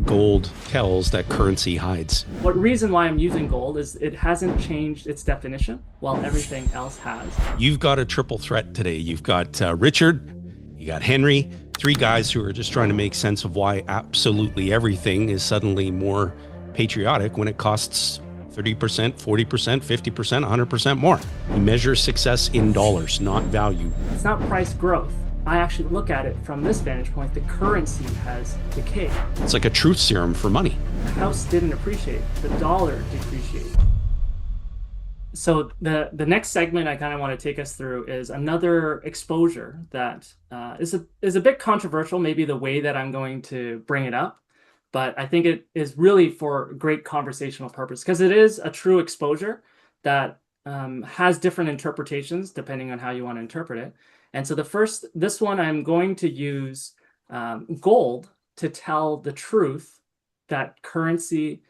gold tells that currency hides. What reason why I'm using gold is it hasn't changed its definition while everything else has. You've got a triple threat today. You've got Richard, you got Henry, three guys who are just trying to make sense of why absolutely everything is suddenly more patriotic when it costs 30%, 40%, 50%, 100% more. We measure success in dollars, not value. It's not price growth. I actually look at it from this vantage point. The currency has decayed. It's like a truth serum for money. The house didn't appreciate, the dollar depreciated. So the next segment I kind of want to take us through is another exposure that is a bit controversial, maybe the way that I'm going to bring it up, but I think it is really for great conversational purpose because it is a true exposure that has different interpretations depending on how you want to interpret it. And so this one, I'm going to use gold to tell the truth that currency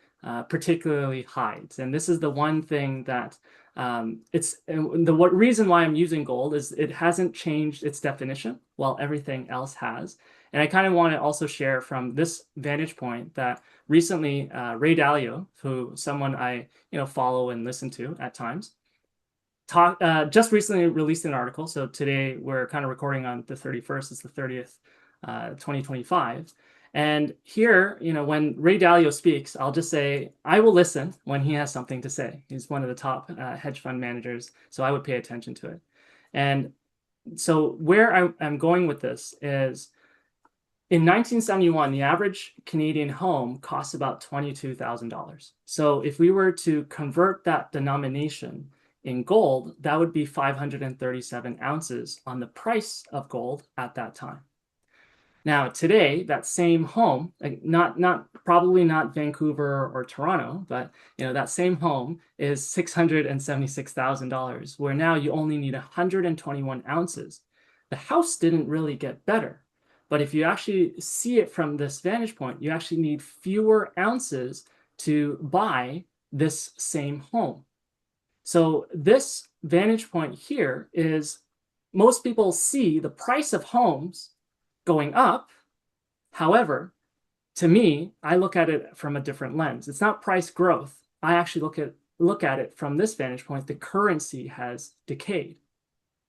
particularly hides. And this is the one thing that what reason why I'm using gold is it hasn't changed its definition while everything else has. And I kind of want to also share from this vantage point that recently Ray Dalio, who someone I follow and listen to at times, just recently released an article. So today we're kind of recording on the 31st. It's the 30th, 2025. And here, when Ray Dalio speaks, I'll just say, I will listen when he has something to say. He's one of the top hedge fund managers, so I would pay attention to it. And so where I'm going with this is, in 1971, the average Canadian home costs about $22,000. So if we were to convert that denomination in gold, that would be 537 ounces on the price of gold at that time. Now, today, that same home, probably not Vancouver or Toronto, but that same home is $676,000, where now you only need 121 ounces. The house didn't really get better, but if you actually see it from this vantage point, you actually need fewer ounces to buy this same home. So this vantage point here is most people see the price of homes going up. However, to me, I look at it from a different lens. It's not price growth. I actually look at it from this vantage point. The currency has decayed,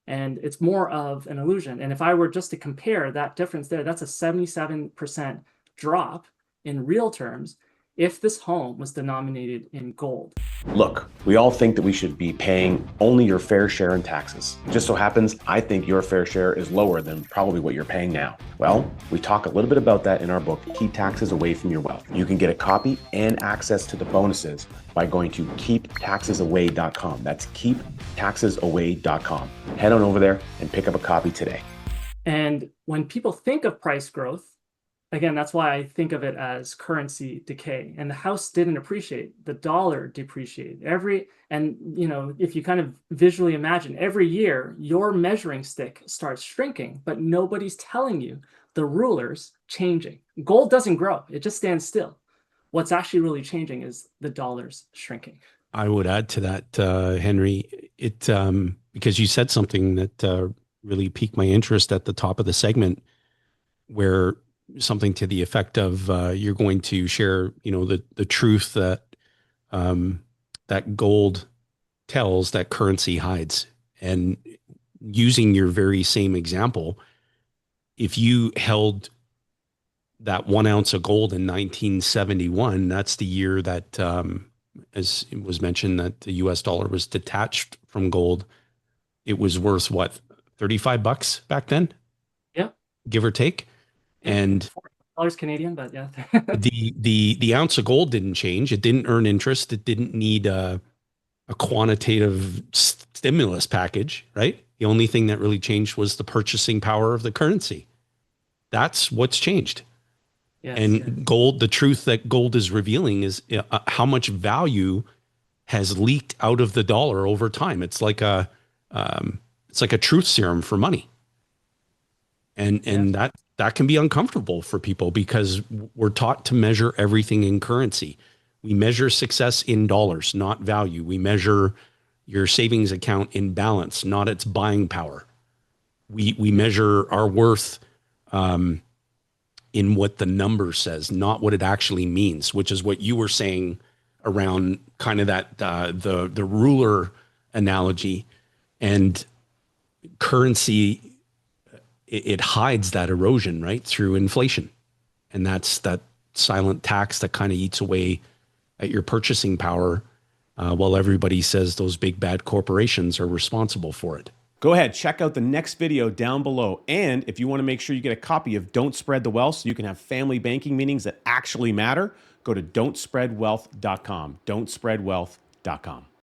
and it's more of an illusion. And if I were just to compare that difference there, that's a 77% drop in real terms if this home was denominated in gold. Look, we all think that we should be paying only your fair share in taxes. Just so happens, I think your fair share is lower than probably what you're paying now. Well, we talk a little bit about that in our book, Keep Taxes Away from Your Wealth. You can get a copy and access to the bonuses by going to keeptaxesaway.com. That's keeptaxesaway.com. Head on over there and pick up a copy today. And when people think of price growth, again, that's why I think of it as currency decay. And the house didn't appreciate, the dollar depreciated. If you kind of visually imagine, every year your measuring stick starts shrinking, but nobody's telling you the ruler's changing. Gold doesn't grow, it just stands still. What's actually really changing is the dollar's shrinking. I would add to that, Henry, because you said something that really piqued my interest at the top of the segment, where something to the effect of you're going to share, the truth that that gold tells that currency hides. And using your very same example, if you held that 1 ounce of gold in 1971, that's the year that, as it was mentioned, that the US dollar was detached from gold. It was worth what, $35 back then? Yeah. Give or take. And $4 Canadian, but yeah. the ounce of gold didn't change. It didn't earn interest. It didn't need a quantitative stimulus package, right? The only thing that really changed was the purchasing power of the currency. That's what's changed. Yes, and yes. Gold, the truth that gold is revealing is how much value has leaked out of the dollar over time. It's like a truth serum for money. And that can be uncomfortable for people because we're taught to measure everything in currency. We measure success in dollars, not value. We measure your savings account in balance, not its buying power. We measure our worth in what the number says, not what it actually means, which is what you were saying around kind of that the ruler analogy. And currency, it hides that erosion, right, through inflation. And that's that silent tax that kind of eats away at your purchasing power, while everybody says those big bad corporations are responsible for it. Go ahead, check out the next video down below. And if you want to make sure you get a copy of Don't Spread the Wealth so you can have family banking meetings that actually matter, go to don'tspreadwealth.com. Don'tspreadwealth.com.